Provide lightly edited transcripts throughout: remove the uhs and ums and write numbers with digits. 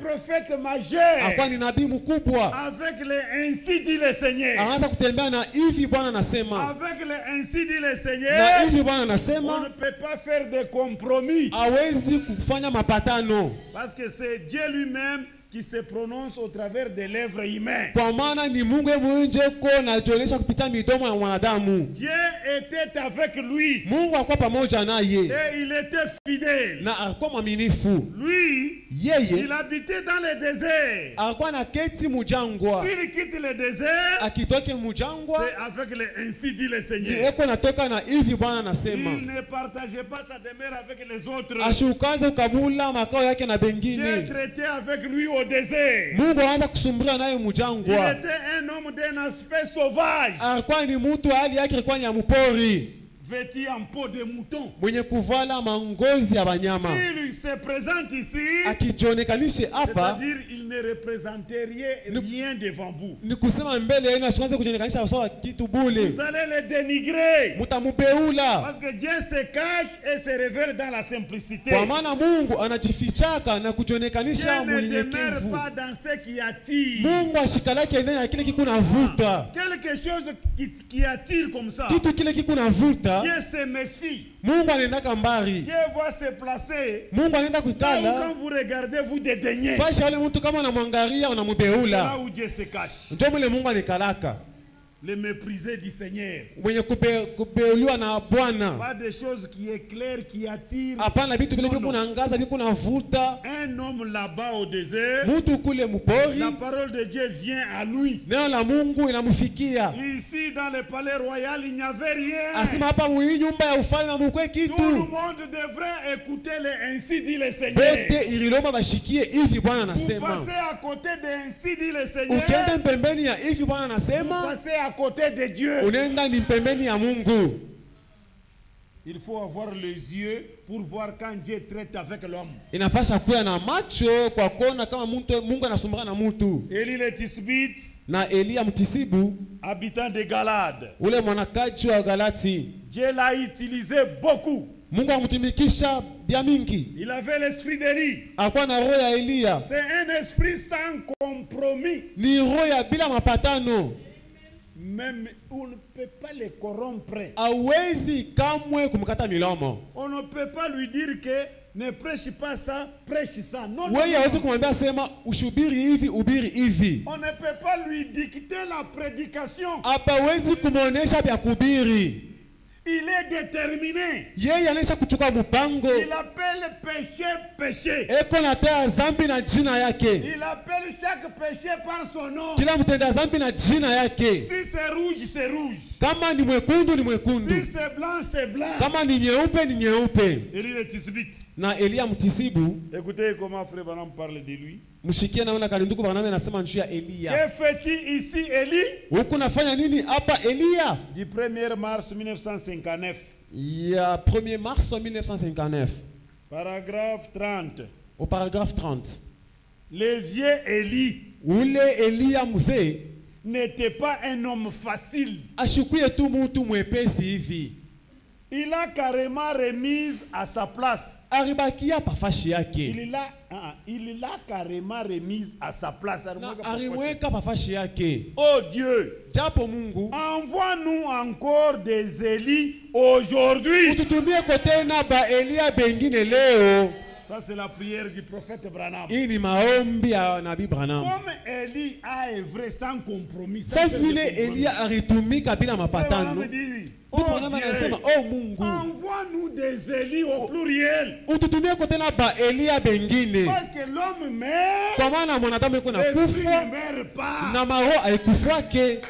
prophète majeur. Alikuwa ni nabii mkubwa. Avec les ainsi dit le Seigneur. Anaanza kutembea na hivi Bwana anasema. Avec les ainsi dit le Na Seigneur. hivi Bwana On anasema. ne peut pas faire de compromis. Hawezi kufanya mapatano. Parce que c'est Dieu lui-même qui se prononce au travers des lèvres humaines. Kwa maana ni Mungu mwenyewe ko na jionesha kupitia midomo ya mwanadamu. Dieu était avec lui. Mungu alikuwa pamoja naye. Et il était fidèle. Na alikuwa mwaminifu. Lui, Yeye il habitait dans le désert. alikuwa na keti mujangwa. S'il quitte le désert, Akitoke mujangwa, c'est avec le ainsi dit le Seigneur. eko natoka na hivi Bwana anasema. Il ne partageait pas sa demeure avec les autres. Ashukaze ukabula makao yake na Dieu bengine. traitait avec lui au désert. Mungu anaanza kusumbua naye Il mujangwa. était un homme d'un aspect sauvage, Alikuwa ni mtu hali yake ilikuwa ni ya mpori. vêtu en peau de mouton. Mwenye kuvala mangozi ya wanyama. S'il se présente ici, Akijionekanishe hapa c'est-à-dire il ne représentait rien devant vous. ni kusema mbele yenu asianze kujionekanisha sawa kitu bule. Vous allez le dénigrer. Mutamubeula. Parce que Dieu se cache et se révèle dans la simplicité. Kwa maana Mungu anajifichaka na kujionekanisha Dieu ne demeure mnyenyekevu. pas dans ce qui attire. Mungu ashikalake ndani ya kile kiku navuta. Quelque chose qui attire comme ça. Kitu kile kiku navuta. Dieu se méfie. Mungu anaendaka mbari. Dieu va se placer. Mungu anaenda kuikala. Quand vous regardez, vous dédaignez. Fasha wale mtu kama unamwangalia Là unamubeula. où Dieu se cache. Ndio mule Mungu anikalaka. Le méprisé du Seigneur. Mwenye kubeuliwa na Bwana. Pas des choses qui éclairent, qui attirent. Hapana vitu vile viku naangaza viku navuta. Un homme là-bas au désert, Mtu kule mpori. la parole de Dieu vient à lui. Neno la Mungu inamfikia. Ici, dans le palais royal, il n'y avait rien. Asema hapa mwi nyumba ya ufalme mukwe Tout le kitu. monde devrait écouter le ainsi dit le Seigneur. Bote ililoma bashikie hivi Bwana Vous anasema. passez à côté de ainsi dit le Seigneur. Ukienda pembeni ya hivi Bwana Vous anasema, passez à côté de Dieu. unaenda ni pembeni ya Mungu. Il faut avoir les yeux pour voir quand Dieu traite avec l'homme. Inapasha kuwa na macho kwa kuona kama Mungu anasumbana na mtu. Élie le Tisbite, Na Elia mtisibu, habitant de Galade, ule mwanakaji wa Galati, Dieu l'a utilisé beaucoup. Mungu amtumikisha bia mingi. Il avait l'esprit d'Élie. Alikuwa na roho ya Elia. C'est un esprit sans compromis. Ni roho ya bila mapatano. Même on ne peut pas le corrompre. Hawezi kamwe kumkata milomo. On ne peut pas lui dire que ne prêche pas ça, prêche ça. Non, non, Wewe hawezi non. kumwambia sema ushubiri hivi, ubiri hivi. On ne peut pas lui dicter la prédication. Hapawezi kumuonesha vya kubiri. Il est déterminé. Yeye anaisha kuchukua mpango. Il appelle péché, péché. Eko natea zambi na jina yake. Il appelle chaque péché par son nom. Kila mtenda zambi na jina yake. Si c'est rouge, c'est rouge. Kama ni mwekundu ni Si mwekundu. c'est blanc, c'est blanc. Kama ni nyeupe ni nyeupe. Élie le Tisbite. Na Elia mtisibu, Écoutez comment Frère Branham parle de lui. mshikie naona kalinduku Branham anasema njoo ya Elia. Que fait-il ici, Élie? Huku nafanya nini hapa Elia? Du 1er mars 1959. Ya 1er mars 1959. Paragraphe 30. Au paragraphe 30. Le vieux Élie Ule Elia mzee n'était pas un homme facile. ashikuye tu mtu mwepesi hivi. Il a carrément remise à sa place. Aribakia pafashi yake. Il l'a carrément remise à sa place. Na arimweka pafashi yake. Oh Dieu, Japo Mungu, envoie-nous encore des Élis aujourd'hui. ututumie kote na ba Elia bengine leo. Ça c'est la prière du prophète Branham. Hii ni maombi ya Nabii Branham. Comme Élie a œuvré sans compromis. Sa vile Elia alitumika bila mapatano. Branham dit, Ndugu oh Branham anasema, Dieu, oh Mungu, envoie-nous des Élis au pluriel. ututumie kote na ba Elia bengine. Parce que l'homme meurt, Kwa maana mwanadamu yuko na l'esprit kufa ne meurt pas. na maroho haikufake.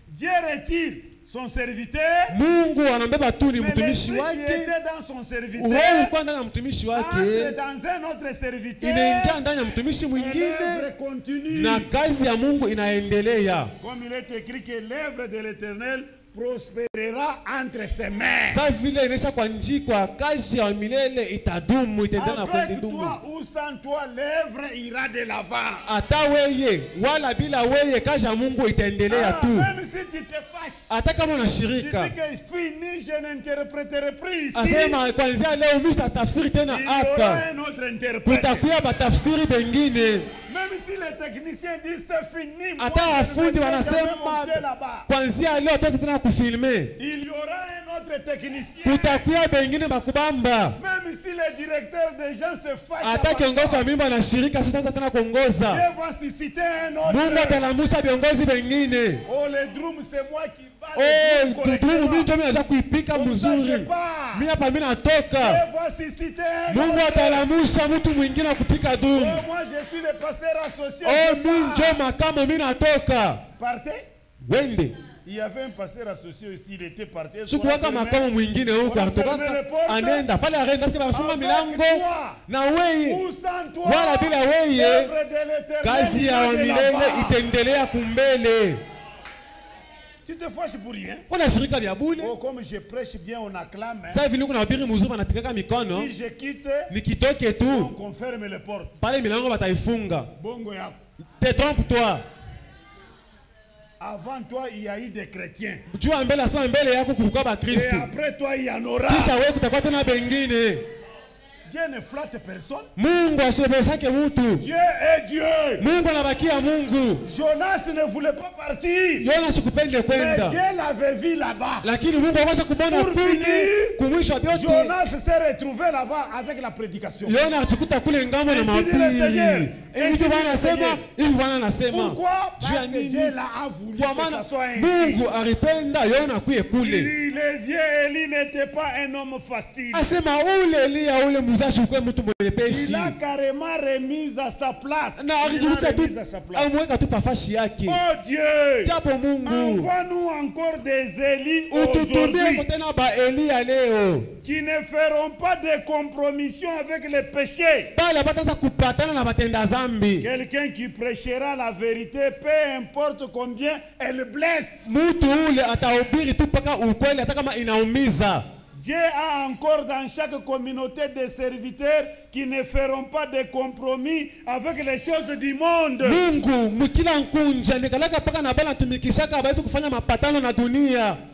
Dieu retire son serviteur. Mungu anambeba tu ni Mais mtumishi l'esprit qui wake. était dans son serviteur Roho kwa ndani ya mtumishi entre wake dans un autre serviteur. inaingia ndani ya mtumishi Et mwingine l'œuvre continue. na kazi ya Mungu inaendelea. Comme il est écrit que l'œuvre de l'Éternel prospérera entre ses mains. Sa vile inaisha kwa njikwa kazi ya milele itadumu itaendelea na Avec kudumu. toi ou sans toi, l'œuvre ira de l'avant. Hata weye wala bila weye kazi ya Mungu itaendelea tu. Même si tu te fâches, Hata kama tu dis unashirika. que fini, je n'interpréterai plus ici. Asema kuanzia leo mimi sitatafsiri tena Il y aura hapa. un autre interprète. Kutakuwa batafsiri bengine. techniciens disent c'est fini. Moi, Hata je ne wafundi vais jamais wanasema monter là-bas. kwanzia leo tuanze tena kufilme. Il y aura un autre technicien. Kutakuya bengine bakubamba. Même si le directeur des gens se fâche. Hata kiongozi wa mimba na shirika sitaanza tena kuongoza. Je vais susciter un autre. Mungu atalamusha viongozi wengine. Oh, le drum, c'est moi qui bats. Oh, tudumu mimi ndio mimi kuipika mzuri. Mimi hapa mimi natoka. Je vais susciter un autre. Mungu atalamusha mtu mwingine kupika drum. Oh, moi je suis le pasteur associé. Oh, mimi ndio makamo mimi natoka. Partez. Wende. Il y avait un pasteur associé aussi, il était parti. Sikuwaka makamo mwingine huko anatoka anaenda pale arenda sasa bafunga milango na wewe wala bila wewe kazi ya milele itaendelea kumbele. Tu te fâches pour rien. Wana shirika vya bure. Oh, comme je prêche bien, on acclame. Sasa hivi niko na wabiri mzuri wanapikaka mikono. Si je quitte, nikitoke tu on ferme les portes. Pale milango bataifunga. Bongo yako. Te trompe-toi. Avant toi, il y a eu des chrétiens. Et après toi, il y en aura. Dieu ne flatte personne. Dieu est Dieu. Jonas ne voulait pas partir. Mais Dieu l'avait vu là-bas. Pour finir, Jonas s'est retrouvé là-bas avec la prédication. Pourquoi? Parce que Dieu l'a voulu que ça soit ainsi. Le vieux Élie n'était pas un homme facile. Il a carrément remis à sa place. Oh Dieu, envoie-nous encore des Élie aujourd'hui qui ne feront pas de compromission avec les péchés. Quelqu'un qui prêchera la vérité, peu importe combien elle blesse. Dieu a encore dans chaque communauté des serviteurs qui ne feront pas de compromis avec les choses du monde.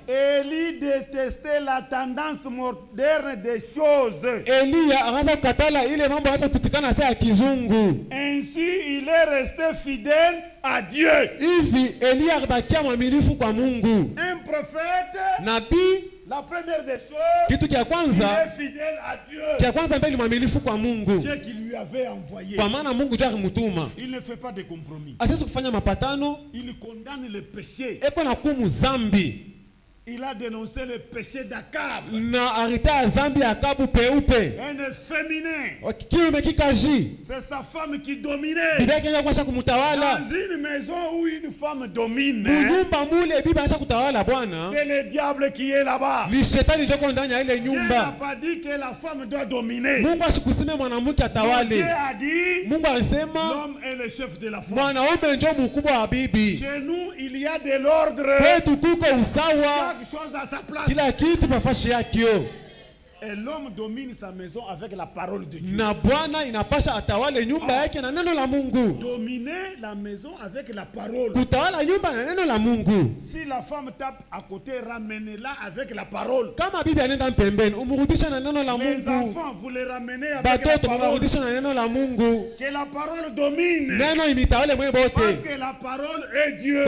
Élie détestait la tendance moderne des choses. Ainsi, il est resté fidèle à Dieu. Un prophète, la première des choses, il est fidèle à Dieu. Dieu qui lui avait envoyé. Il ne fait pas de compromis. Il condamne le péché. Il a dénoncé le péché d'Akab. Un féminin. C'est sa femme qui dominait. Dans une maison où une femme domine, c'est le diable qui est là-bas. Dieu n'a pas dit que la femme doit dominer. Dieu a dit l'homme est le chef de la femme. Chez nous, il y a de l'ordre. Chose à sa place. Et l'homme domine sa maison avec la parole de Dieu. Dominer la maison avec la parole. Si la femme tape à côté, ramenez-la avec la parole. Les enfants, vous les ramenez avec la parole. Que la parole domine. Parce que la parole est Dieu.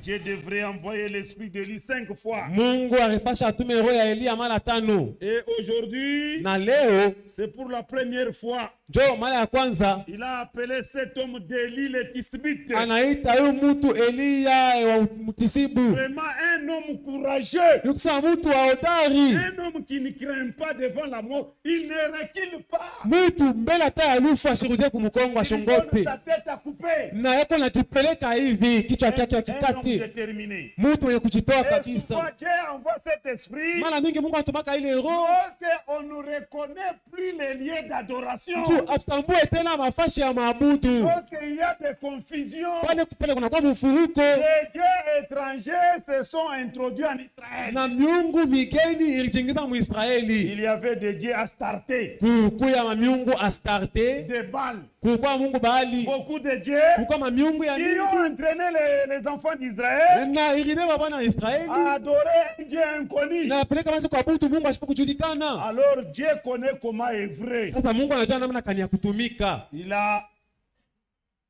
Dieu devrait envoyer l'esprit d'Élie 5 fois. Et aujourd'hui, c'est pour la première fois. Il a appelé cet homme d'Élie le Tisbite. Vraiment un homme courageux. Un homme qui ne craint pas devant la mort. Il ne recule pas. Il donne sa tête à couper. Déterminé. Et souvent Dieu envoie cet esprit lorsqu'on ne reconnaît plus les lieux d'adoration. Lorsqu'il y a des confusions, les dieux étrangers se sont introduits en Israël. Il y avait des dieux Astarté, des Baals, beaucoup de dieux qui ont entraîné les enfants d'Israël à adorer un Dieu inconnu. Alors Dieu connaît comment œuvrer. Il a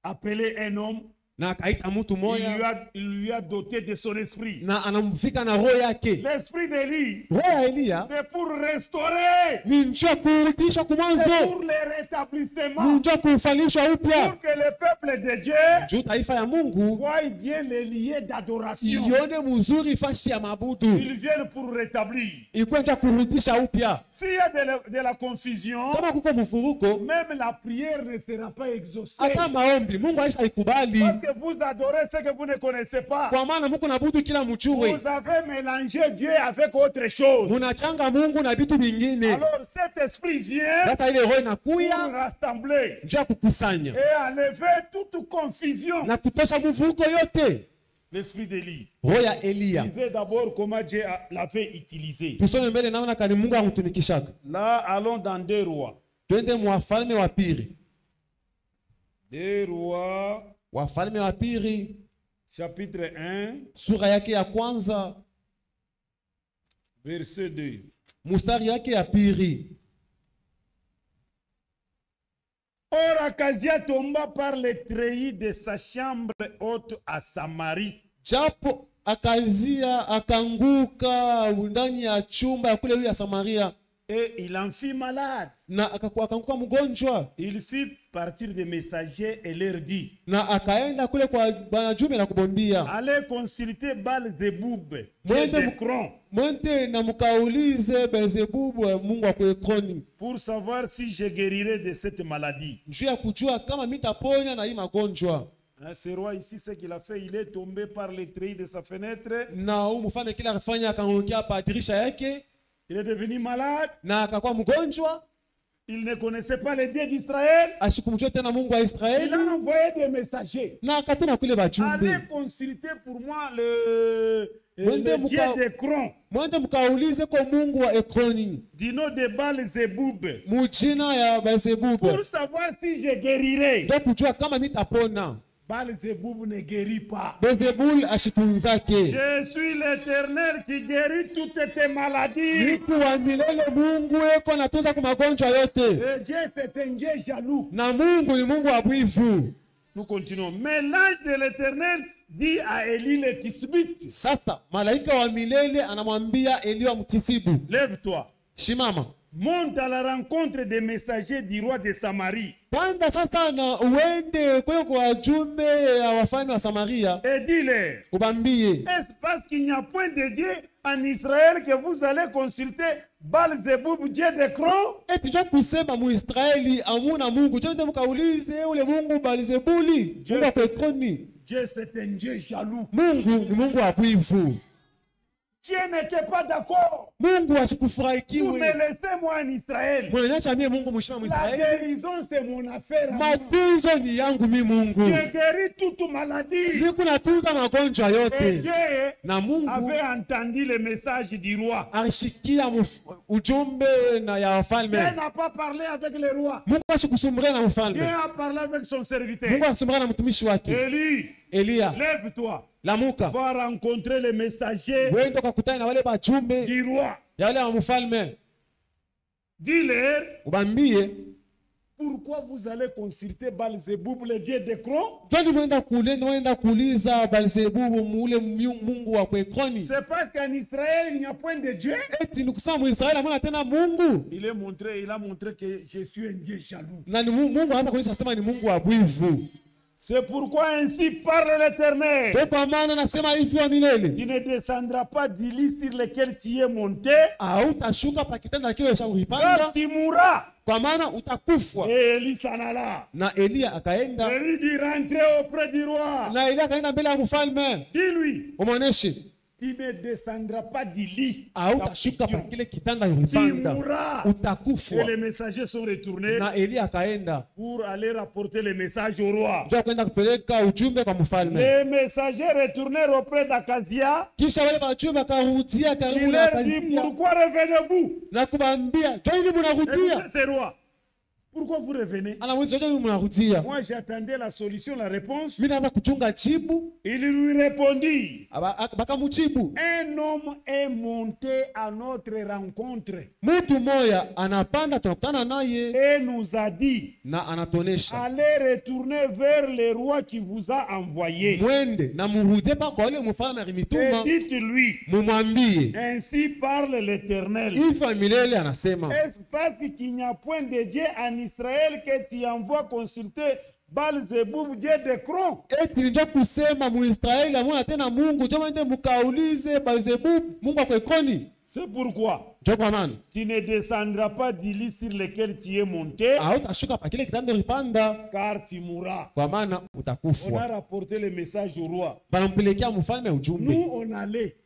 appelé un homme. Na akaita mtu moya. Il lui a doté de son esprit. Na anamfika na roho yake. L'esprit d'Élie. Roho ya Eliya. C'est pour restaurer. Ni njia kurudisha kumwanzo. C'est pour le rétablissement. Ni njia kufanyishwa upya. Pour que le peuple de Dieu. Juu taifa ya Mungu. Voie bien les lieux d'adoration. Ione mzuri fashi ya mabudu. Ils viennent pour rétablir. Ikuwe njia kurudisha upya. S'il y a de la confusion. Kama kuko mfuruko. Même la prière ne sera pas exaucée. Hata maombi Mungu haishaikubali. Que vous adorez ce que vous ne connaissez pas. Kwa maana Mungu nabudu kila mchuri. Vous avez mélangé Dieu avec autre chose. Munachanga Mungu na vitu vingine. Alors cet esprit vient sasa ile roho inakuya pour rassembler njia kukusanya et enlever toute confusion. Na kutosha mvuruko yote. L'esprit d'Élie. Roho ya Eliya. Disait d'abord comment Dieu l'avait utilisé. Tusome mbele namna kani Mungu amtumikishaka. Là allons dans 2 Rois. Twende Wafalme wa pili. 2 Rois. Wafalme wa pili chapitre 1 sura yake ya kwanza verset 2 mustari yake ya pili. Or Akazia tomba par les treillis de sa chambre haute à Samarie. Japo Akazia akanguka ndani ya chumba ya kule ya Samaria. Et il en fit malade. Na akanguka mgonjwa. Il fit partir des messagers et leur dit. Na akaenda kule kwa bwana Jume na kubondia. Allez consulter Baal-Zebub, dieu d'Ekron. Mwende na mkaulize Beelzebub mungu wa Ekroni. Pour savoir si je guérirai de cette maladie. Njoo ya kujua kama mitaponya na hii magonjwa. Ce roi ici, ce qu'il a fait, il est tombé par les treillis de sa fenêtre. Na mfalme kila afanya akaongea pa dirisha yake. Il est devenu malade. Na akakuwa mgonjwa. Il ne connaissait pas les dieux d'Israël. Asikumjua tena Mungu wa Israeli. Il a envoyé des messagers. Na akatuma kule bajumbe. Allez consulter pour moi le dieu d'Ekron. Mwende mkaulize kwa Mungu wa Ekroni. Du nom de Baal-Zebub. Mujina ya Beelzebub. Pour savoir si je guérirai. Ndio kujua kama mitapona. Baal-Zebub ne guérit pas. Beelzebul ashitunzake. Je suis l'Éternel qui guérit toutes tes maladies. Niku wa milele Mungu eko natunza kwa magonjwa yote. Et Dieu c'est un Dieu jaloux. Na Mungu ni Mungu wa bwivu. Nous continuons. Mais l'ange de l'Éternel dit à Élie le Tisbite. Sasa malaika wa milele anamwambia Eli wa Mtisibu. Lève-toi. Shimama. Monte à la rencontre des messagers du roi de Samarie. Panda sasa na uende kule kwa wajumbe ya wafalme wa Samaria. Et dis-leur. Ubambie. Est-ce parce qu'il n'y a point de Dieu en Israël que vous allez consulter Baal-Zebub, dieu d'Ekron? Eti njoo kusema mu Israeli amuna Mungu. Njoo mkaulize ule Mungu Baal-Zebuli. Mungu wa Ekroni. Dieu c'est un Dieu jaloux. Mungu ni Mungu wa bwivu. Dieu n'était pas d'accord. Mungu asikufurahikiwe. Vous me laissez moi en Israël. Mwenyeacha mie Mungu mshima mu Israeli. La guérison c'est mon affaire. Matunzo ni yangu mi Mungu. Je guéris toute maladie. Niku natunza magonjwa yote. Et Dieu na Mungu avait entendu le message du roi. Alishikia ujumbe na ya wafalme. Dieu n'a pas parlé avec le roi. Mungu asikusumbria na mfalme. Dieu a parlé avec son serviteur. Mungu asikusumbria na mtumishi wake. Eliya. Lève-toi. Lamuka. Va rencontrer les messagers. Wende ukakutana na wale bajumbe du roi. Ya wale wa mfalme. Dis-leur. Ubambie. Pourquoi vous allez consulter Baal-Zebub, le dieu d'Ekron? Mwenda kuuliza Baal-Zebub mule Mungu wa Ekroni. C'est parce qu'en Israël il n'y a point de Dieu. Eti nikusema mu Israeli hamuna tena Mungu. Il a montré que je suis un Dieu jaloux. Na ni Mungu anaanza kuonyesha sema ni Mungu wa bwivu. C'est pourquoi ainsi parle l'Éternel. Tu ne descendras pas du lit sur lequel tu es monté. Car tu mourras. Et Élie s'en alla. Élie dit rentrer auprès du roi. Dis-lui. Tu ne descendras pas du lit. Tu mourras. Et les messagers sont retournés pour aller rapporter les messages au roi. Les messagers retournèrent auprès d'Akazia. Il leur dit, pourquoi revenez-vous? C'est roi. Pourquoi vous revenez? Moi j'attendais la solution, la réponse. Il lui répondit. Un homme est monté à notre rencontre et nous a dit, allez retourner vers le roi qui vous a envoyé. Et dites-lui, ainsi parle l'Éternel. Est-ce parce qu'il n'y a point de Dieu en Israël que tu envoies consulter Baal-Zeboub, Dieu de Cron? C'est pourquoi tu ne descendras pas du lit sur lequel tu es monté, car tu mourras. On a rapporté le message au roi. Nous, on allait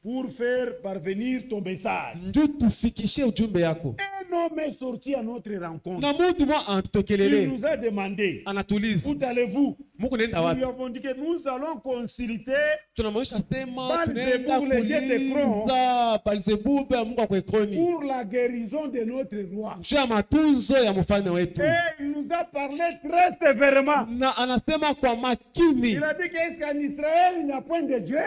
pour faire parvenir ton message. Un homme est sorti à notre rencontre. Il nous a demandé, où allez-vous? Nous lui avons dit que nous allons consulter Baal-Zeboub, le Dieu de Cron, pour la guérison de notre roi. Et il nous a parlé très sévèrement. Il a dit qu'en Israël, il n'y a point de Dieu.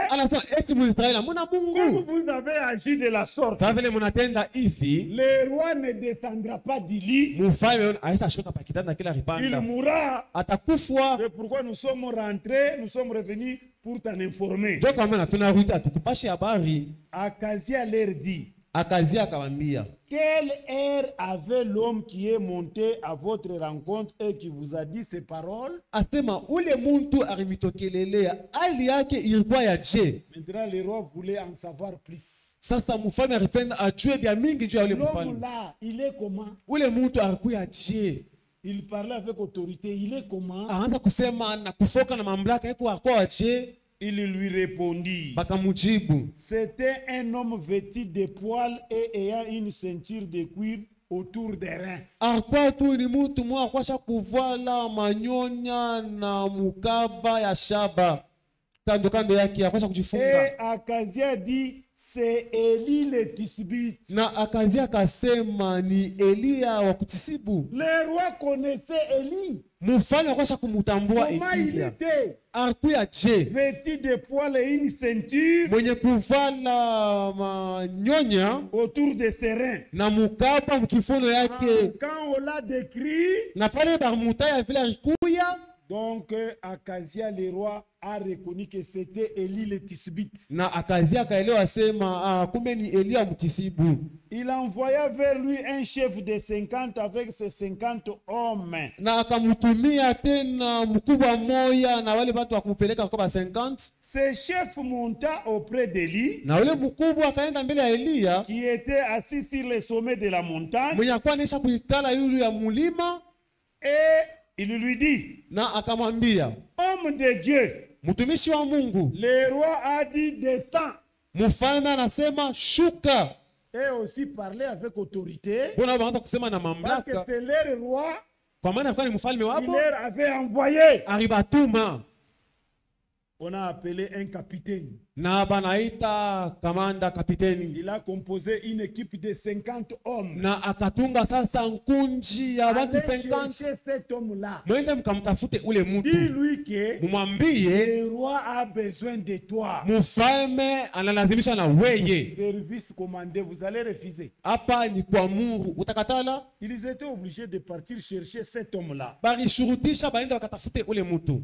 Comme vous avez agi de la sorte, le roi ne descendra pas du lit. Il mourra. C'est pourquoi nous sommes rentrés, nous sommes revenus pour t'en informer. Akazia leur dit, quelle heure avait l'homme qui est monté à votre rencontre et qui vous a dit ces paroles? Maintenant le roi voulait en savoir plus. L'homme là, il est comment? Il parlait avec autorité. Il est comment? Il lui répondit. C'était un homme vêtu de poils et ayant une ceinture de cuir autour des reins. Et Akazia dit, c'est Élie le Tisbite. Le roi connaissait Élie. Comment il était? Vêtu de poils et une ceinture autour de ses reins. Quand on l'a décrit, donc Akazia le roi a reconnu que c'était Élie le Tisbite. Il envoya vers lui un chef de 50 avec ses 50 hommes. Ce chef monta auprès d'Élie, qui était assis sur le sommet de la montagne, et il lui dit, homme de Dieu, le roi a dit, descends. Et aussi parler avec autorité, parce que c'est leur roi, il leur avait envoyé. On a appelé un capitaine. Il a composé une équipe de 50 hommes. Allez chercher cet homme-là. Dis-lui que le roi a besoin de toi. Service commandé, vous allez refuser. Ils étaient obligés de partir chercher cet homme-là.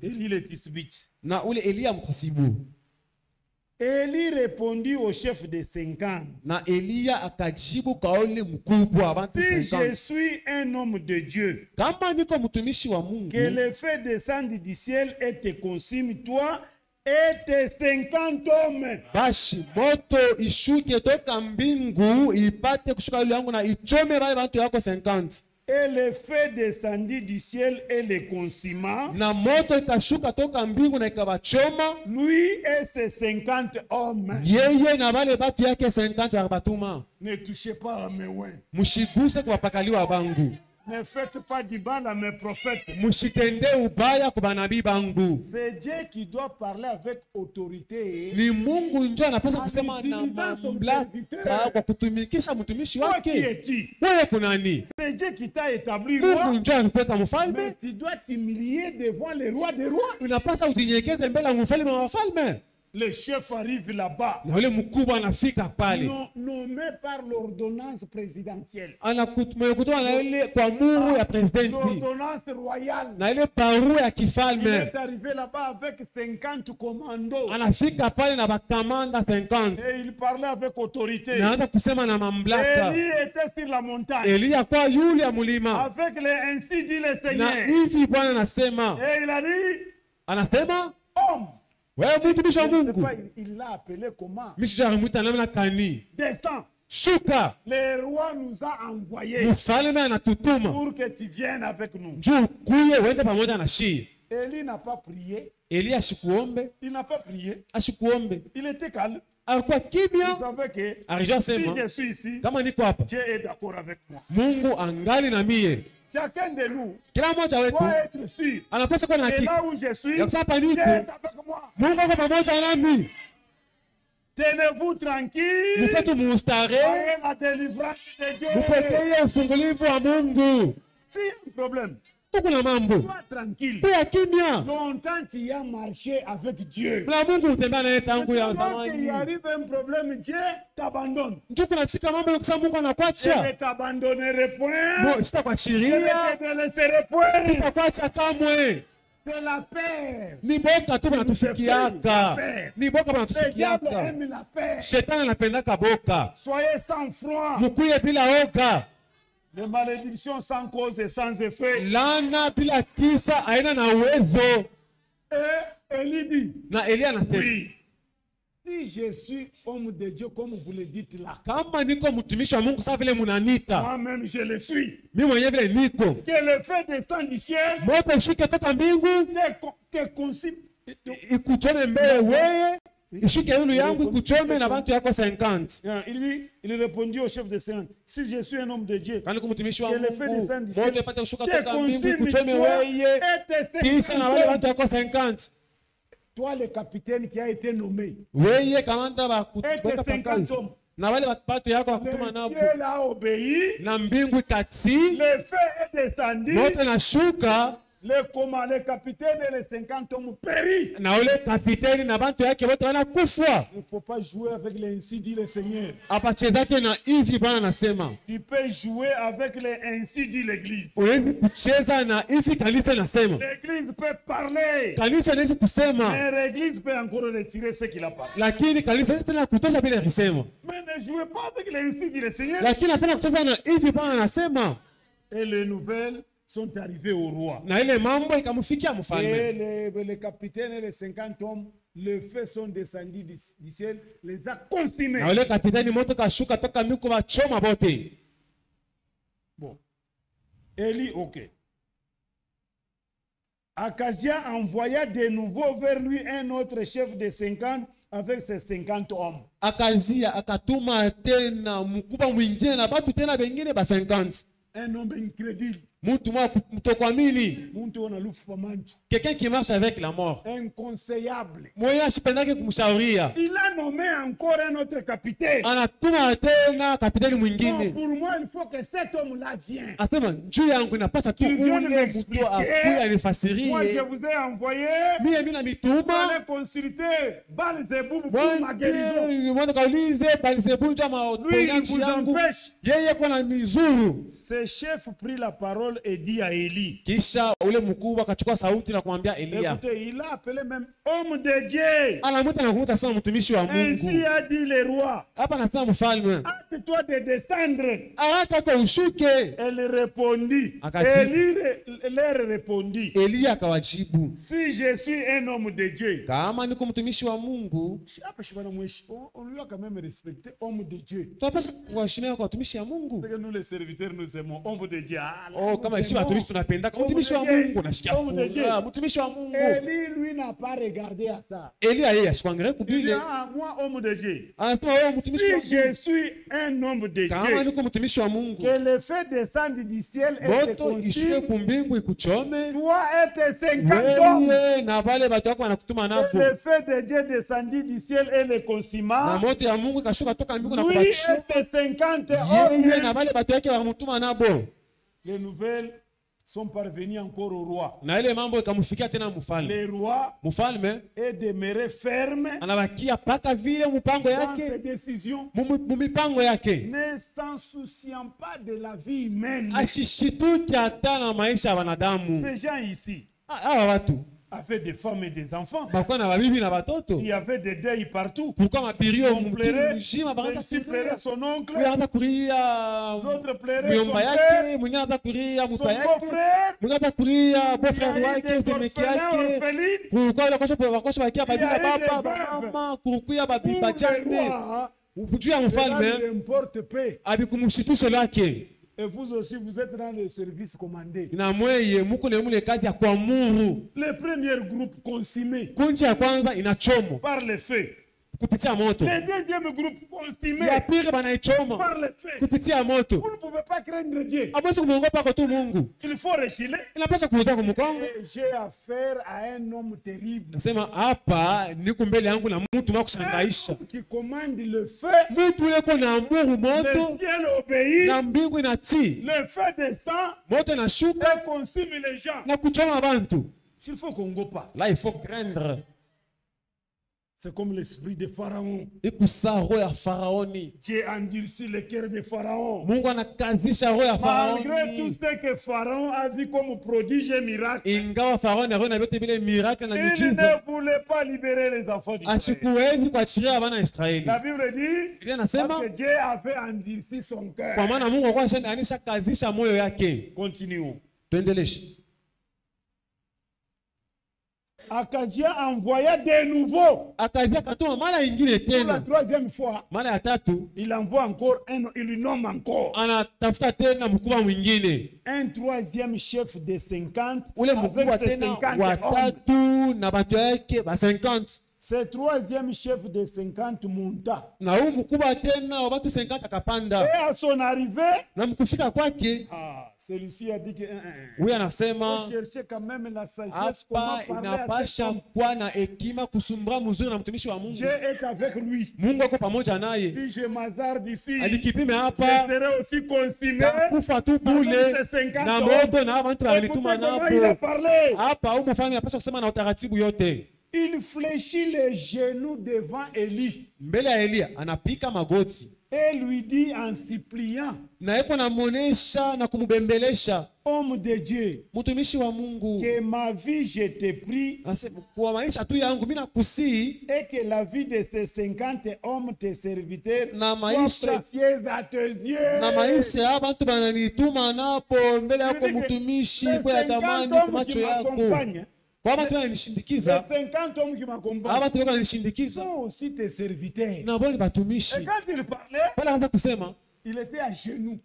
Élie le Tisbite. Élie répondit au chef de 50. Si je suis un homme de Dieu, que le feu descende du ciel et te consume toi et tes 50 hommes. Et le feu descendit du ciel et le consuma. Lui et ses 50 hommes. Ne touchez pas à mes ouins. Ne faites pas du mal à mes prophètes. Mushitende ubaya kwa banabii bangu. C'est Dieu qui doit parler avec autorité. Ni Mungu ndio anapaswa kusema na mamlaka kwa kutumikisha mtumishi wake. Wewe kunani? C'est Dieu qui t'a établi roi. Mungu ndio anakuweka mfalme. Mais tu dois t'humilier devant le roi des rois. Unapaswa ujinyekeze mbele ya mfalme wa wafalme. Le chef arrive là-bas. Na yule mkubwa anafika pale. Nommé par l'ordonnance présidentielle. Anakutoa na ile kwa muru ya presidenti. L'ordonnance royale. Na ile barua ya kifalme. Il est arrivé là-bas avec 50 commandos. Anafika pale na bakamanda 50. Et il parlait avec autorité. Na anaanza kusema na mamlaka. Élie était sur la montagne. Elia kwa yule ya mulima. Avec les ainsi dit le Seigneur. Na hivi Bwana anasema. Et il a dit. Anasema. Homme. Wewe mtumishi wa Mungu. Il l'a appelé comment? Misha amuita namna kani. Descends. Shuka. Le roi nous a envoyé. Mfalme anatutuma. Pour que tu viennes avec nous. Njoo kuye uende pamoja na shi. Élie n'a pas prié. Elia ashikuombe. Il n'a pas prié. Ashikuombe. Il était calme. Alikuwa kimya. Vous savez que si je suis ici, kama niko hapa, Dieu est d'accord avec moi. Mungu angali na mie. Chacun de nous kila mmoja wetu doit être sûr. Anapaswa kuwa na Et hakika. là où je suis, Ya kusapa niko. Dieu est avec moi. Mungu ako pamoja nami. Tenez-vous tranquille. Mpetu mustare. Voyez la délivrance de Dieu. Mpokee ufungulivu wa Mungu. Si un problème. Kuna mambo. Sois tranquille. Kuwa kimya. Longtemps tu as marché avec Dieu. Na Mungu utembea naye tangu ya zamani. Il arrive un problème, Dieu t'abandonne. Ndio kunafika mambo yokusema Mungu anakwacha. Je ne t'abandonnerai point. Sitakuachilia. Je ne te laisserai point. Sitakuacha kamwe. C'est la paix. Ni boka tu banatufikiaka. Ni boka banatufikiaka. Shetani anapendaka boka. Soyez sans froid. Mukuye bila oga. Les malédictions sans cause et sans effet. Lana bila kisa aina na uwezo. Et Élie dit. Na Elia anasema. Oui. Si je suis homme de Dieu comme vous le dites là. Kama niko mtumishi wa Mungu sawa vile munanita. Moi-même je le suis. Mimi mwenyewe vile niko. Que le feu descend du ciel. Moto shuke toka mbingu. Te consume. Ikuchome mbele wewe. Ishuke yulu yangu ikuchome na bantu yako 50. Il répondit au chef de 50. Si je suis un homme de Dieu. Kani kumtumishi wa que le feu descend du ciel. Moto ipate kushuka toka mbingu ikuchome wewe. Kisha na wale bantu yako 50. Toi le capitaine qui a été nommé. Wewe kamanda ba kutoka pakazi. Na wale watu yako wakutuma nabo. Dieu a obéi. Na mbingu ikati. Le feu est descendu. Moto na shuka. Le capitaine et les 50 hommes périt. Na ule kapiteni na bantu yake wote wanakufa. Il ne faut pas jouer avec les ainsi dit le Seigneur. Apachezake na hivi Bwana anasema. Tu peux jouer avec les ainsi dit l'église. Unaweza kucheza na hivi kanisa nasema. L'église peut parler. Kanisa inaweza kusema. Mais l'église peut encore retirer ce qu'il a parlé. Lakini kanisa tena kutosha bila kusema. Mais ne jouez pas avec les ainsi dit le Seigneur. Lakini apenda kucheza na hivi Bwana anasema. Et les nouvelles sont arrivés au roi. Na ile mambo ikamfikia mfalme. Et les capitaines et les 50 hommes, le feu sont descendus du ciel, les a consumés. Na ile kapitani moto kashuka toka mbingu bachoma bote. Bon. Élie, ok. Akazia envoya de nouveau vers lui un autre chef de 50 avec ses 50 hommes. Akazia akatuma tena mkubwa mwingine na batu tena bengine ba 50. Un homme incrédule. Quelqu'un qui marche avec la mort. Inconseillable. Il a nommé encore un autre capitaine. Non, pour moi, il faut que cet homme-là vienne. Il vienne m'expliquer. Moi, je vous ai envoyé pour aller consulter Baal-Zéboum pour ma guérison. Lui, il vous empêche. Ce chef prit la parole et dit à Élie. Kisha ule mkubwa akachukua sauti na kumwambia Elia. Écoutez, il a appelé même homme de Dieu. Anamuita na kumuita sana mtumishi wa Mungu. Ainsi a dit le roi. Hapa nasema mfalme. Hâte-toi de descendre. Haraka kwa ushuke. Elle répondit. Élie leur répondit. Elia akawajibu. Si je suis un homme de Dieu. Kama niko mtumishi wa Mungu. On lui a quand même respecté homme de Dieu. Tunapaswa kuheshimia kwa mtumishi wa Mungu. C'est que nous les serviteurs nous aimons homme de Dieu. Oh, kama heshima tumishi tunapenda kama mtumishi wa Mungu. mbingu nasikia furaha. Mtumishi wa Mungu. Élie lui n'a pas regardé à ça. Elia yeye ashikuangalia kubile. Moi homme de Dieu. Anasema wewe mtumishi wa Mungu. Si je suis un homme de Dieu. Kama niko mtumishi wa Mungu. Que le feu descende du ciel et te consume. Kumbingu ikuchome. Toi et tes 50 hommes. Wewe na wale watu wako wanakutuma napo. Le feu de Dieu descendit du ciel et le consuma. Na moto ya Mungu ikashuka toka mbingu na kubakisha. Lui et tes 50 hommes. Yeye na wale watu wake wanamtuma nabo. Les nouvelles sont parvenus encore au roi. Na ile mambo ikamfikia tena mfalme. Le roi mfalme est demeuré ferme. Anabakia paka vile mpango yake. Dans ses décisions. Mipango yake. Ne s'en souciant pas de la vie humaine. Ashishituki hata na maisha ya wanadamu. Ces gens ici. Hawa watu avait des femmes et des enfants. Il y avait des deuils partout. Pourquoi on pleurait, celui pleurait son oncle, l'autre pleurait son père, son beau-frère, beau-frère wake, semeki yake, kulikuwa wakosha bakia babika baba, mama, kulikuwa babika chane. Ujua mfalme abikumshitusho lake. Et vous aussi, vous êtes dans le service commandé. Le premier groupe consumé par le feu. Le deuxième groupe consumé par le feu. Vous ne pouvez pas craindre Dieu. Il faut reculer. J'ai affaire à un homme terrible. Qui commande le feu. Le ciel obéit. Le feu descend et consume les gens. Il faut qu'on go pas. Là, il faut craindre. C'est comme l'esprit de Pharaon. Dieu a endurci le cœur de Pharaon. Malgré tout ce que Pharaon a vu comme prodige et miracle, il ne voulait pas libérer les enfants d'Israël. La Bible dit que Dieu avait endurci son cœur. Continuons. Akazia envoya de nouveau. Pour la troisième fois. Il envoie encore un, il lui nomme encore. Un troisième chef de 50 avec ses 50. Ce troisième chef de 50 monta. Et à son arrivée, celui-ci a dit que chercher quand même la sagesse. Dieu est avec lui. Si je m'hazarde ici, je serai aussi consumé. Écoutez comment il a parlé. Il fléchit les genoux devant Élie. Et lui dit en suppliant, homme de Dieu, que ma vie je t'ai pris, et que la vie de ces 50 hommes, tes serviteurs, soit précieuse à tes yeux. Les 50 hommes qui m'accompagnent, les 50 hommes qui m'accompagnent sont aussi tes serviteurs. Et quand il parlait, il était à genoux.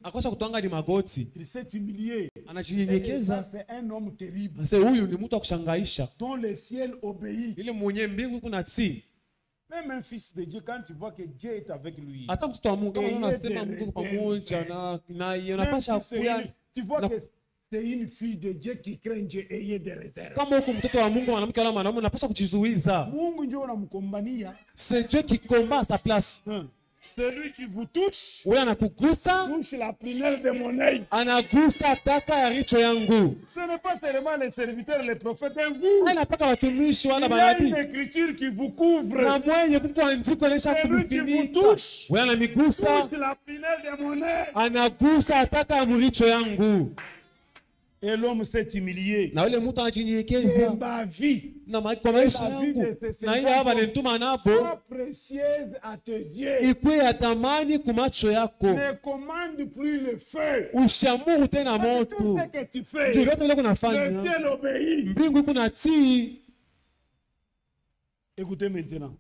Il s'est humilié. Et ça, c'est un homme terrible dont le ciel obéit. Même un fils de Dieu, quand tu vois que Dieu est avec lui, tu vois que c'est une fille de Dieu qui craint Dieu et il y a des réserves. C'est Dieu qui combat à sa place. Celui qui vous touche, touche la prunelle de mon œil. Ce n'est pas seulement les serviteurs, les prophètes, vous. Il y a une écriture qui vous couvre. Celui qui vous touche, touche la prunelle de mon œil. Et l'homme s'est humilié. Et ma vie, la vie de ces soit précieuse à tes yeux. Ne commande plus le feu. Tout ce que tu fais, le ciel obéit. Écoutez maintenant.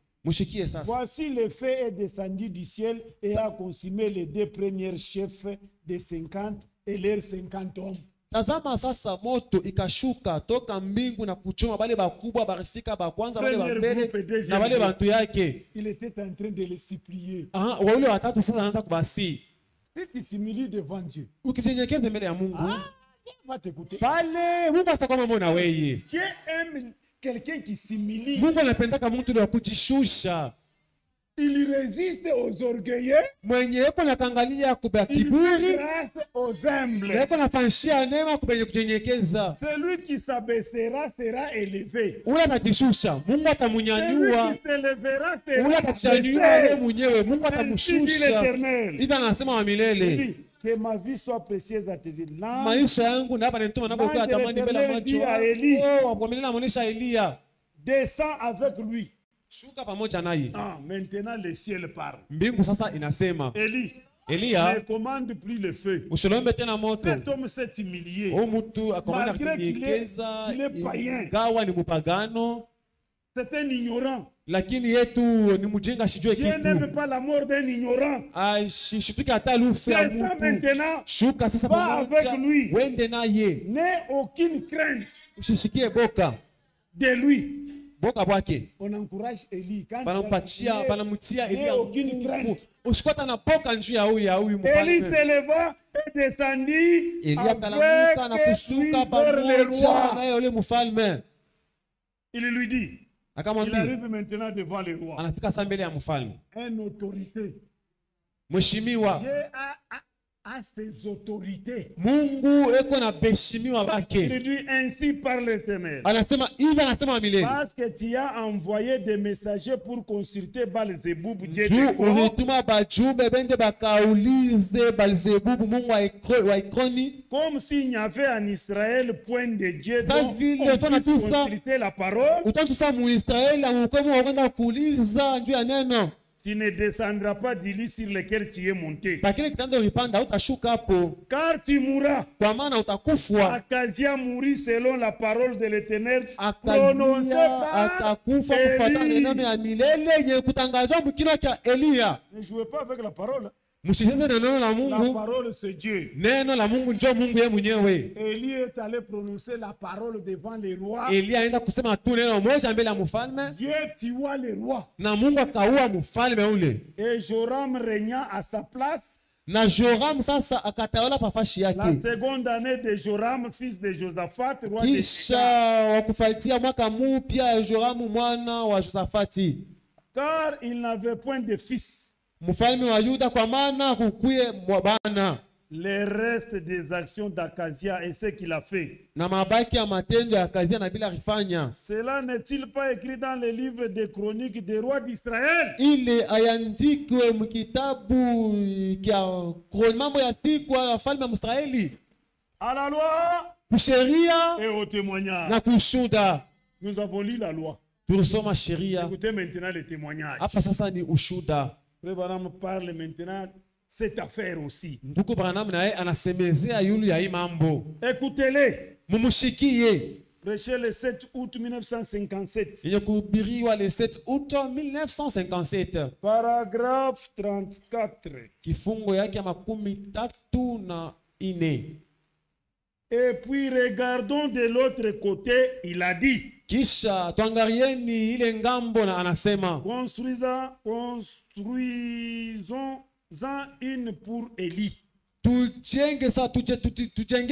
Voici le feu est descendu du ciel et a consumé les deux premiers chefs des 50 et leurs 50 hommes. Tazama sasa moto ikashuka toka mbingu na kuchoma bale bakubwa barifika bakwanza bale bambele na bale bantu yake. Il était en train de les supplier. Wale watatu sasa anaanza kubasi. Si tu t'humilies devant Dieu, ukijinyenyekeza mbele ya Mungu, Dieu va t'écouter. Pale Mungu atakuwa mwana wewe. Dieu aime quelqu'un qui s'humilie. Mungu anapenda mtu wa kujishusha. Il résiste aux orgueilleux. Mwenye yuko nakangalia kubeba kiburi. Il grâce aux humbles. Yuko nafanshia neema kubenye kujinyenyekeza. Celui qui s'abaissera sera élevé. Ule atajishusha, Mungu atamunyanyua. Celui qui s'élèvera sera ule atajishanyua yeye mwenyewe, Mungu atamushusha. Hivi anasema wa milele. Que ma vie soit précieuse à tes yeux. Maisha yangu na hapa nituma napo kwa tamani mbele ya macho. Oh, kwa milele amuonesha Elia. Descends avec lui. Shuka pamoja naye. Maintenant le ciel parle. Mbingu sasa inasema. Elia ne commande plus le feu. Usilombe tena moto. Cet homme s'est humilié. Mtu akomanda kunyenyekeza. Il est païen. Gawa ni mupagano. C'est un ignorant. Lakini yetu ni mjinga sijue kitu. Dieu n'aime pas la mort d'un ignorant. Shituki hata lufu ya mtu. Maintenant. Shuka sasa pamoja. Avec lui. Wende naye. N'aie aucune crainte. Usishikie boka. De lui. Boka bwake. On encourage Eli. Banamtia Elia. Aucune crainte. Usikota na boka njuu ya huyu mfalme. Eli se leva et descendit. Elia kalamuka na kushuka pamoja na yule mfalme. Il lui dit. Il arrive maintenant devant le roi. Anafika saa mbele ya mfalme. Une autorité. Mheshimiwa. Dieu a ses autorités. Mungu eko na beheshimiwa wake. Il dit ainsi par l'Éternel. Anasema hivi, anasema milele. Parce que tu as envoyé des messagers pour consulter Baal-Zebub Dieu de Dieu ulituma bajumbe bende bakaulize Baal-Zebub Mungu wa Ekroni. Comme s'il n'y avait en Israël point de Dieu dont on puisse consulter la parole. Utantu sa mu Israël amukomo wakenda kuuliza njuu ya neno. Tu ne descendras pas du lit sur lequel tu es monté. Car tu mourras. Akazia mourit selon la parole de l'Éternel prononcée par Élie. Ne jouez pas avec la parole. La parole c'est Dieu. Élie est allé prononcer la parole devant les rois. Dieu tua les rois. Et Joram régna à sa place. Na Joram sasa akatawala pafashi yake. La seconde année de Joram fils de Josaphat roi de Kisha wakufuatia mwaka mpya Joram mwana wa Josafati. Car il n'avait point de fils. Mfalme wa Yuda kwa maana kukuye bana. Les restes des actions d'Akazia et ce qu'il a fait. Na mabaki ya matendo ya Akazia na bila rifanya. Cela n'est-il pas écrit dans le livre des chroniques des rois d'Israël? Ile ayandikwe mkitabu kia mambo ya siku ya wafalme wa Israeli. À la loi kusheria et au témoignage. Na kushuda. Nous avons lu la loi. Tulisoma sheria. Écoutez maintenant le témoignage. Hapa sasa ni ushuda. Le Branham parle maintenant cette affaire aussi. Ndugu Branham naye anasemezea yulu ya hii mambo. Écoutez-les. Mumusikie. Prêché le 7 août 1957. Yenye kuhubiriwa le 7 août 1957. Paragraphe 34. Kifungo yake ya 34. Et puis regardons de l'autre côté, il a dit. Kisha tuangalieni ile ngambo na anasema. Construisons-en une pour Élie. Tujenge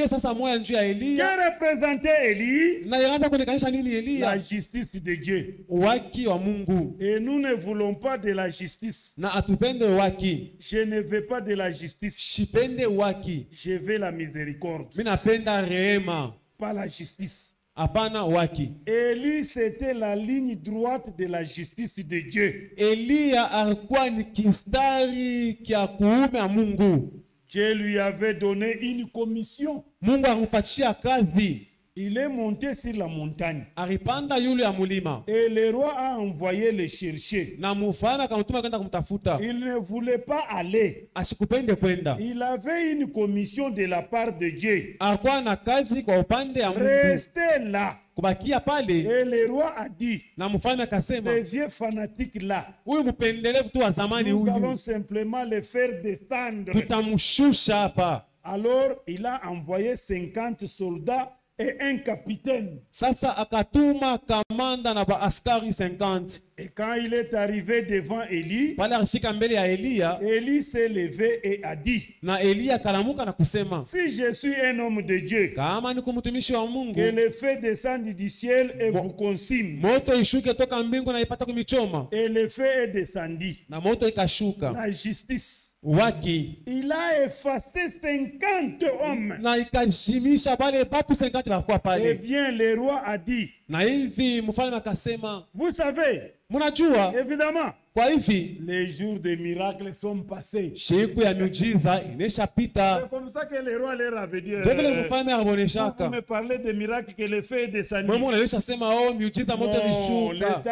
sasa moya njuu ya Elia. Que représentait Élie? Na yanaanza kuonekanisha nini Elia? La justice de Dieu. Waki wa Mungu. Et nous ne voulons pas de la justice. Na atupende waki. Je ne veux pas de la justice. Shipende waki. Je veux la miséricorde. Mimi napenda rehema. Pas la justice. Apana waki. Élie c'était la ligne droite de la justice de Dieu. Elia alikuwa ni kistari kia kuume ya Mungu. Dieu lui avait donné une commission. Mungu ampatia kazi. Il est monté sur la montagne. Aripanda yule ya mulima. Et le roi a envoyé le chercher. Na mfalme akamtuma kwenda kumtafuta. Il ne voulait pas aller. Asikupende kwenda. Il avait une commission de la part de Dieu. Alikuwa na kazi kwa upande ya Mungu. Restez là. Kubakia pale. Et le roi a dit. Na mfalme akasema. Ces vieux fanatiques là. Huyu mpendelevu tu wa zamani huyu. Nous allons simplement le faire descendre. Tutamshusha hapa. Alors il a envoyé 50 soldats et un capitaine. Sasa akatuma kamanda na ba askari 50. Et quand il est arrivé devant Élie, pale alifika mbele ya Eliya, Élie s'est levé et a dit, na Eliya kalamuka na kusema, si je suis un homme de Dieu, kama niko mtumishi wa Mungu, que le feu descende du ciel et vous consume. Moto ishuke toka mbingu na ipata kumichoma. Et le feu est descendu. Na moto ikashuka. La justice. Waki. Il a effacé 50 hommes. Na ikashimisha bale batu 50 bakwa pale. Eh bien, le roi a dit, na hivi mfalme akasema, vous savez, munajua, évidemment, kwa hivi les jours de miracles sont passés. Siku ya miujiza ineshapita. C'est comme ça que le roi leur avait dit. Vous me parlez de miracles que le feu est descendu. Non, les temps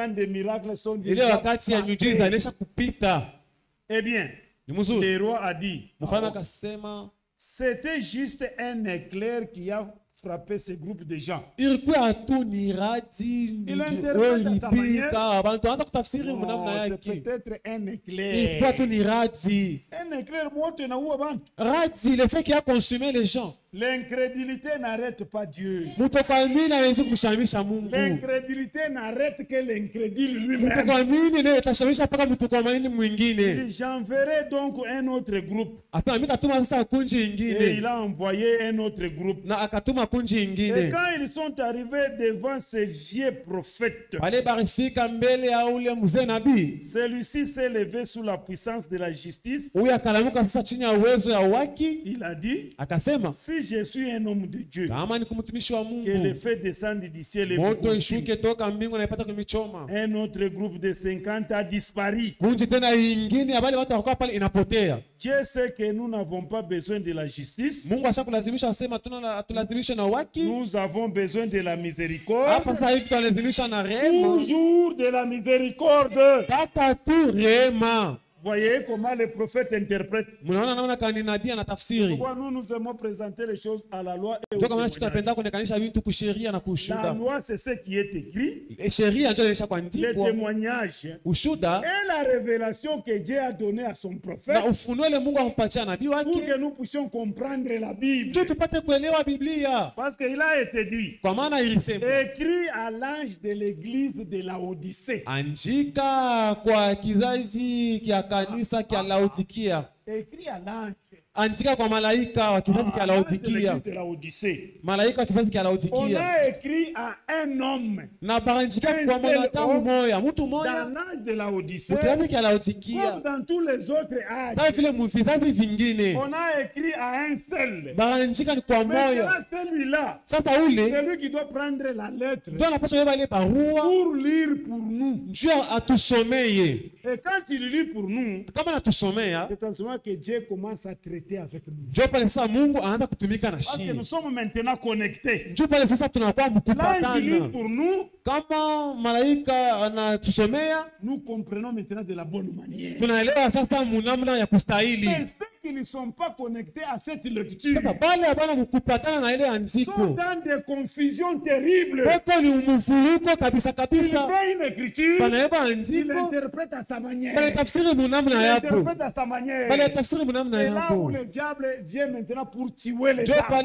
de miracles sont déjà passés. Eh bien, le roi a dit, c'était juste un éclair qui a frappé ce groupe de gens. Il interprète à sa manière. C'est peut-être un éclair. Un éclair, le fait qu'il a consumé les gens. L'incrédulité n'arrête pas Dieu. L'incrédulité n'arrête que l'incrédule lui-même. J'enverrai donc un autre groupe. Et il a envoyé un autre groupe. Et quand ils sont arrivés devant ce vieux prophète, celui-ci s'est levé sous la puissance de la justice. Il a dit, si je suis un homme de Dieu, que le feu descende du ciel et vous consume. Un autre groupe de 50 a disparu. Dieu sait que nous n'avons pas besoin de la justice. Nous avons besoin de la miséricorde. Toujours de la miséricorde. Voyez comment le prophète interprète. Pourquoi nous aimons présenter les choses à la loi et au témoignage. La loi, c'est ce qui est écrit. Le témoignage et la révélation que Dieu a donnée à son prophète pour que nous puissions comprendre la Bible. Parce qu'il a été dit, écrit à l'ange de l'église de Laodicée. Kanisa kia Laodikia. Écrit à l'ange. Andika kwa malaika wa kizazi kia Laodikia. Malaika wa kizazi kia Laodikia. On a écrit à un homme. Na barandika kwa mwanadamu moya, mtu moya. Dans l'âge de Laodicée. Kizazi kia Laodikia. Comme dans tous les autres âges. Kama vile vizazi vingine. On a écrit à un seul. Barandika ni kwa moya. Celui-là. Sasa ule. C'est lui qui doit prendre la lettre. Ndio anapaswa kubeba ile barua. Pour lire pour nous. Ndio atusomeye. Et quand il lit pour nous, kama natusomea, c'est en ce moment que Dieu commence à traiter avec nous. Ndio pale sasa Mungu anaanza kutumika na Parce que nous sommes maintenant connectés. Ndio pale sasa tunakuwa mkupatana. Là, il lit pour nous. Kama malaika anatusomea, nous comprenons maintenant de la bonne manière. Tunaelewa sasa namna ya kustahili. Qui ne sont pas connectés à cette lecture sont dans des confusions terribles. Ils voient une écriture, ils l'interprètent à sa manière. Et là où le diable vient maintenant pour tuer les âmes. Parce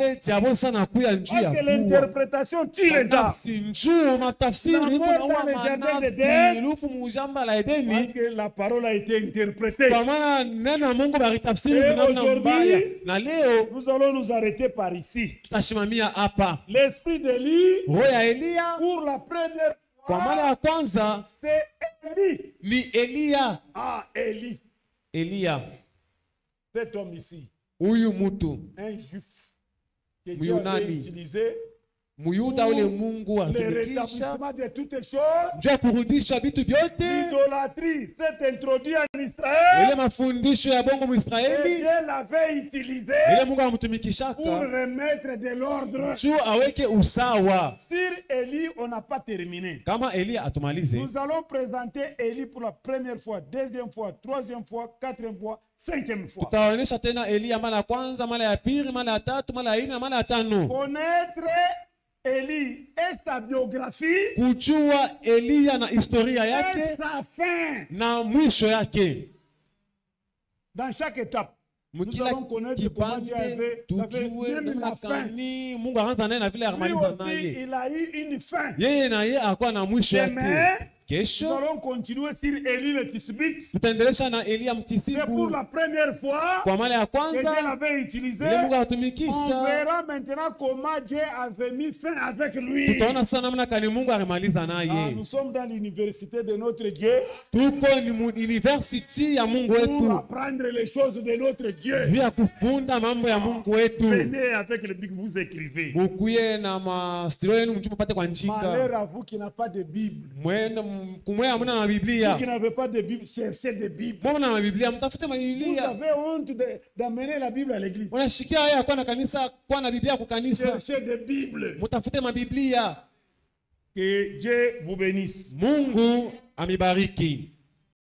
que l'interprétation tue les âmes. Parce que la parole a été interprétée. Aujourd'hui, nous allons nous arrêter par ici. L'esprit d'Élie, pour la première fois, c'est Élie. Ah, Élie. Cet homme ici, un juif que Dieu a utilisé Muyuda ule Mungu alitumikisha de toutes choses. Ndio kurudisha vitu vyote. L'idolâtrie s'est introduit en Israël. Ile mafundisho ya bongo Muisraeli. Dieu l'avait utilisé. Ile Mungu amtumikishaka. Pour remettre de l'ordre. Tu aweke usawa. Sur Élie, on n'a pas terminé. Kama Élie atumalize. Nous allons présenter Élie pour la première fois, deuxième fois, troisième fois, quatrième fois, cinquième fois. Tutaonesha tena Élie mara ya kwanza, mara ya pili, mara ya tatu, mara ya nne, mara ya tano. Connaître Élie et sa biographie, kujua Elia na historia yake et sa fin, na mwisho yake. Dans chaque étape, Nous allons connaître comment Dieu avait même la fin. Lui aussi, il a eu une fin. Demain, nous allons continuer sur Élie le Tisbite. C'est pour la première fois que Dieu l'avait utilisé. On verra maintenant comment Dieu avait mis fin avec lui. Nous sommes dans l'université de notre Dieu pour apprendre les choses de notre Dieu. Venez avec le bic, vous écrivez. Malheur à vous qui n'avez pas de Bible. Vous qui n'avez pas de Bible, cherchez des Bibles. Vous avez honte d'amener la Bible à l'église. Cherchez des Bibles. Que Dieu vous bénisse. Mungu amibariki.